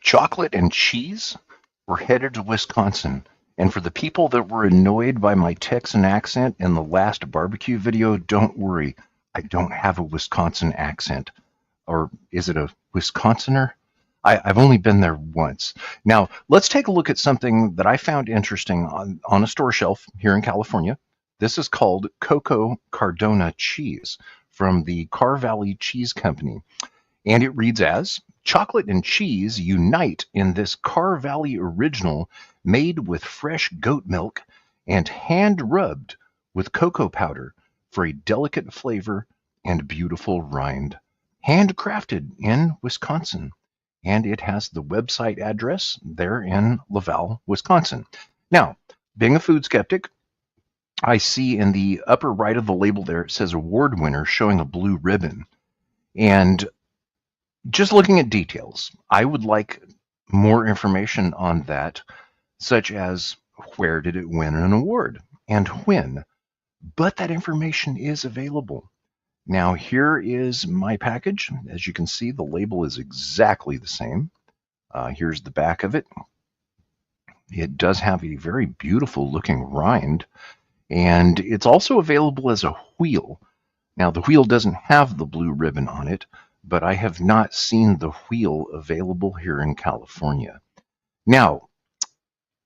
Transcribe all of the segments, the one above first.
Chocolate and cheese? We're headed to Wisconsin. And for the people that were annoyed by my Texan accent in the last barbecue video, don't worry. I don't have a Wisconsin accent. Or is it a Wisconsinner? I've only been there once. Now, let's take a look at something that I found interesting on a store shelf here in California. This is called Cocoa Cardona cheese from the Carr Valley Cheese Company. And it reads as, chocolate and cheese unite in this Carr Valley original made with fresh goat milk and hand-rubbed with cocoa powder for a delicate flavor and beautiful rind. Handcrafted in Wisconsin. And it has the website address there in Laval, Wisconsin. Now, being a food skeptic, I see in the upper right of the label there, it says award winner showing a blue ribbon. And just looking at details, I would like more information on that, such as where did it win an award and when. But that information is available. Now here is my package. As you can see, the label is exactly the same. Here's the back of it. It does have a very beautiful looking rind, and it's also available as a wheel. Now the wheel doesn't have the blue ribbon on it, but I have not seen the wheel available here in California. Now,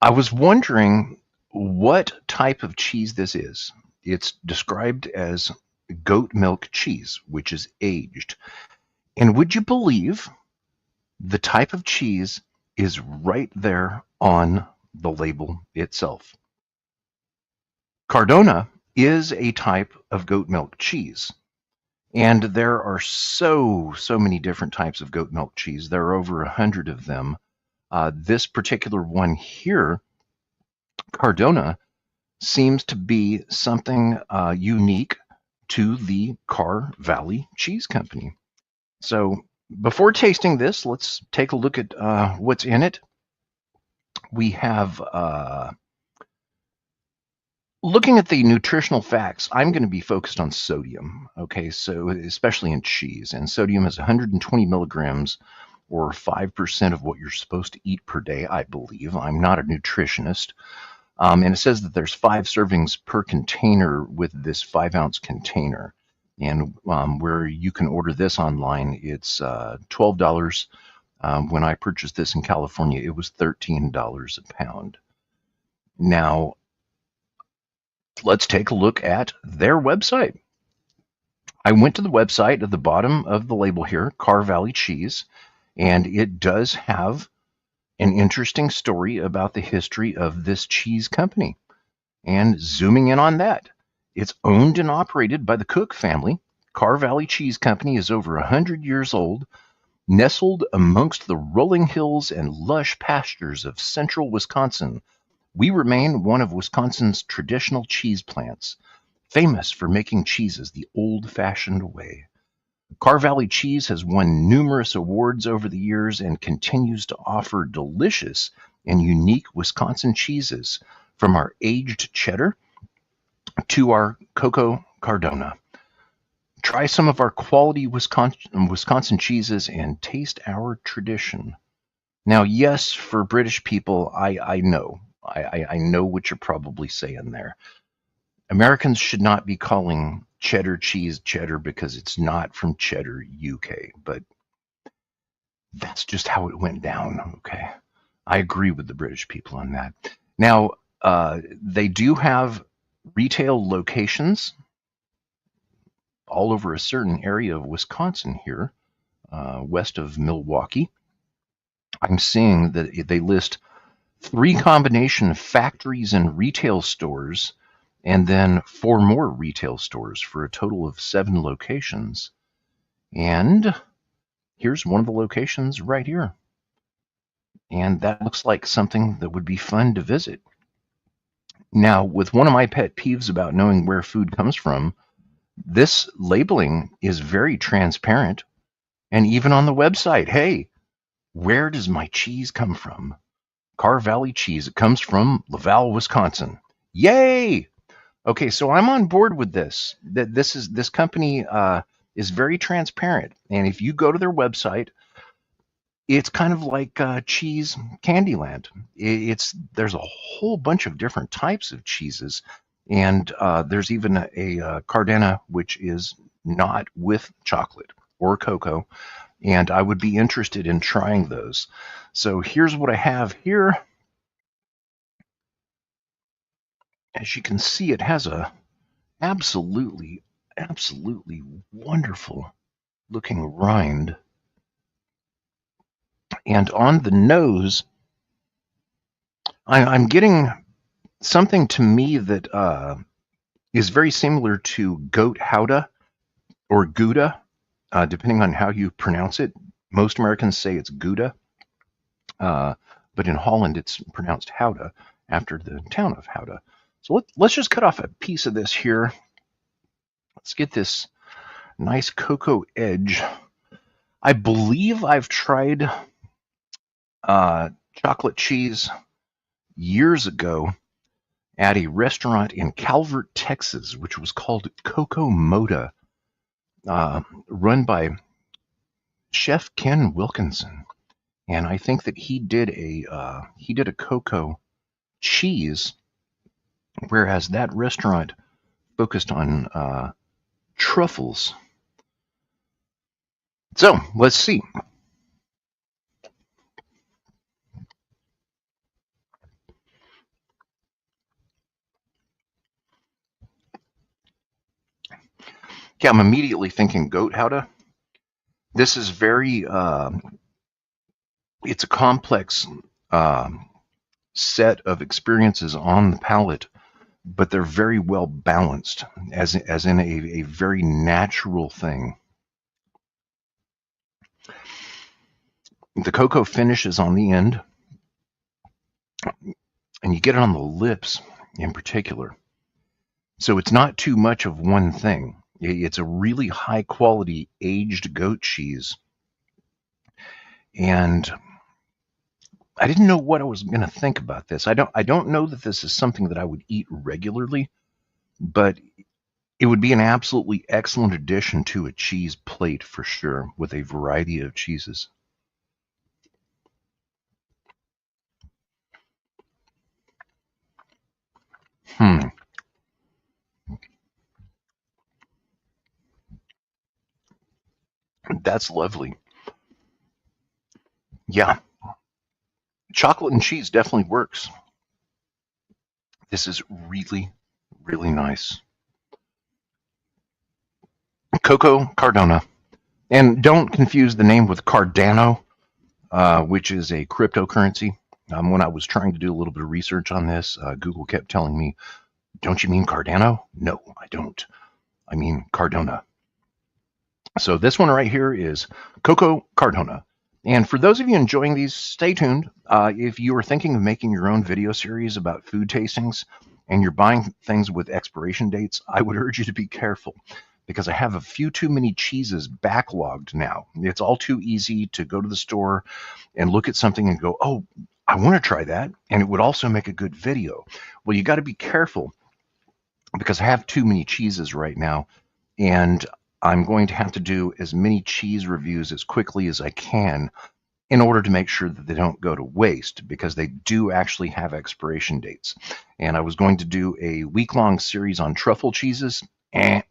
I was wondering what type of cheese this is. It's described as goat milk cheese, which is aged. And would you believe the type of cheese is right there on the label itself? Cardona is a type of goat milk cheese. And there are so many different types of goat milk cheese. There are over 100 of them. This particular one here, Cardona, seems to be something unique to the Carr Valley Cheese Company. So before tasting this, let's take a look at what's in it. We have, looking at the nutritional facts, I'm going to be focused on sodium, okay, so especially in cheese. And sodium is 120 milligrams or 5% of what you're supposed to eat per day, I believe. I'm not a nutritionist. And it says that there's 5 servings per container with this 5-ounce container. And where you can order this online, it's $12. When I purchased this in California, it was $13 a pound. Now, let's take a look at their website. I went to the website at the bottom of the label here, Carr Valley Cheese, and it does have an interesting story about the history of this cheese company. And zooming in on that, it's owned and operated by the Cook family. Carr Valley Cheese Company is over 100 years old, nestled amongst the rolling hills and lush pastures of central Wisconsin. We remain one of Wisconsin's traditional cheese plants, famous for making cheeses the old-fashioned way. Carr Valley Cheese has won numerous awards over the years and continues to offer delicious and unique Wisconsin cheeses, from our aged cheddar to our Cocoa Cardona. Try some of our quality Wisconsin cheeses and taste our tradition. Now, yes, for British people, I know. I know what you're probably saying there. Americans should not be calling cheddar cheese cheddar because it's not from Cheddar, UK, but that's just how it went down, okay? I agree with the British people on that. Now, they do have retail locations all over a certain area of Wisconsin here, west of Milwaukee. I'm seeing that they list 3 combination factories and retail stores, and then 4 more retail stores for a total of 7 locations. And here's one of the locations right here. And that looks like something that would be fun to visit. Now, with one of my pet peeves about knowing where food comes from, this labeling is very transparent. And even on the website, hey, where does my cheese come from? Carr Valley Cheese. It comes from Laval, Wisconsin. Yay! Okay, so I'm on board with this. This company is very transparent, and if you go to their website, It's kind of like cheese Candyland. There's a whole bunch of different types of cheeses, and there's even a Cardona which is not with chocolate or cocoa, and I would be interested in trying those. So here's what I have here. As you can see, it has a absolutely, absolutely wonderful looking rind. And on the nose, I'm getting something to me that is very similar to goat Gouda or Gouda, depending on how you pronounce it. Most Americans say it's Gouda, but in Holland it's pronounced Gouda after the town of Gouda. So let's just cut off a piece of this here. Let's get this nice cocoa edge. I believe I've tried chocolate cheese years ago at a restaurant in Calvert, Texas, which was called Coco Moda, run by Chef Ken Wilkinson. And I think that he did a cocoa cheese, whereas that restaurant focused on truffles. So let's see. Okay, I'm immediately thinking goat Gouda. This is very, it's a complex set of experiences on the palate, but they're very well balanced, as in a very natural thing. The cocoa finishes on the end, and you get it on the lips in particular. So it's not too much of one thing. It's a really high quality aged goat cheese. And I didn't know what I was going to think about this. I don't know that this is something that I would eat regularly, but it would be an absolutely excellent addition to a cheese plate for sure, with a variety of cheeses. That's lovely. Yeah, chocolate and cheese definitely works. This is really, really nice. Coco Cardona. And don't confuse the name with Cardano, which is a cryptocurrency. When I was trying to do a little bit of research on this, Google kept telling me, don't you mean Cardano? No, I don't. I mean Cardona. So this one right here is Coco Cardona. And for those of you enjoying these, stay tuned. If you are thinking of making your own video series about food tastings and you're buying things with expiration dates, I would urge you to be careful, because I have a few too many cheeses backlogged now. It's all too easy to go to the store and look at something and go, oh, I want to try that, and it would also make a good video. Well, you got to be careful, because I have too many cheeses right now, and I'm going to have to do as many cheese reviews as quickly as I can in order to make sure that they don't go to waste, because they do actually have expiration dates. And I was going to do a week-long series on truffle cheeses, and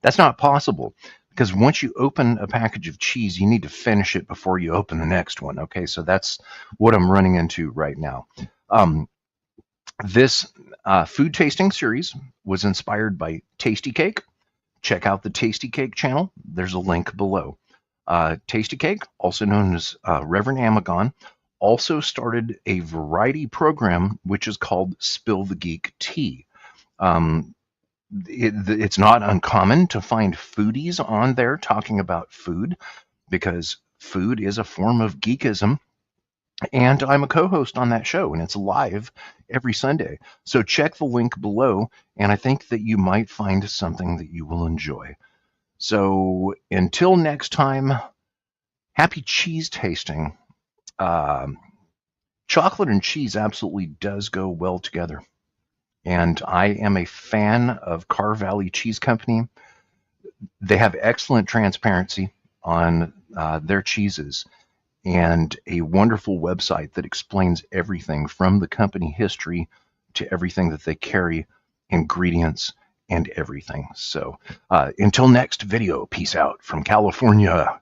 that's not possible, because once you open a package of cheese, you need to finish it before you open the next one. Okay, so that's what I'm running into right now. This food tasting series was inspired by Tasty Cake. Check out the Tasty Cake channel. There's a link below. Tasty Cake, also known as Reverend Amagon, also started a variety program which is called Spill the Geek Tea. It's not uncommon to find foodies on there talking about food, because food is a form of geekism. And I'm a co-host on that show, and it's live every Sunday. So check the link below, and I think that you might find something that you will enjoy. So until next time, happy cheese tasting. Chocolate and cheese absolutely does go well together. And I am a fan of Carr Valley Cheese Company. They have excellent transparency on their cheeses. and a wonderful website that explains everything from the company history to everything that they carry, ingredients, and everything. So until next video, peace out from California.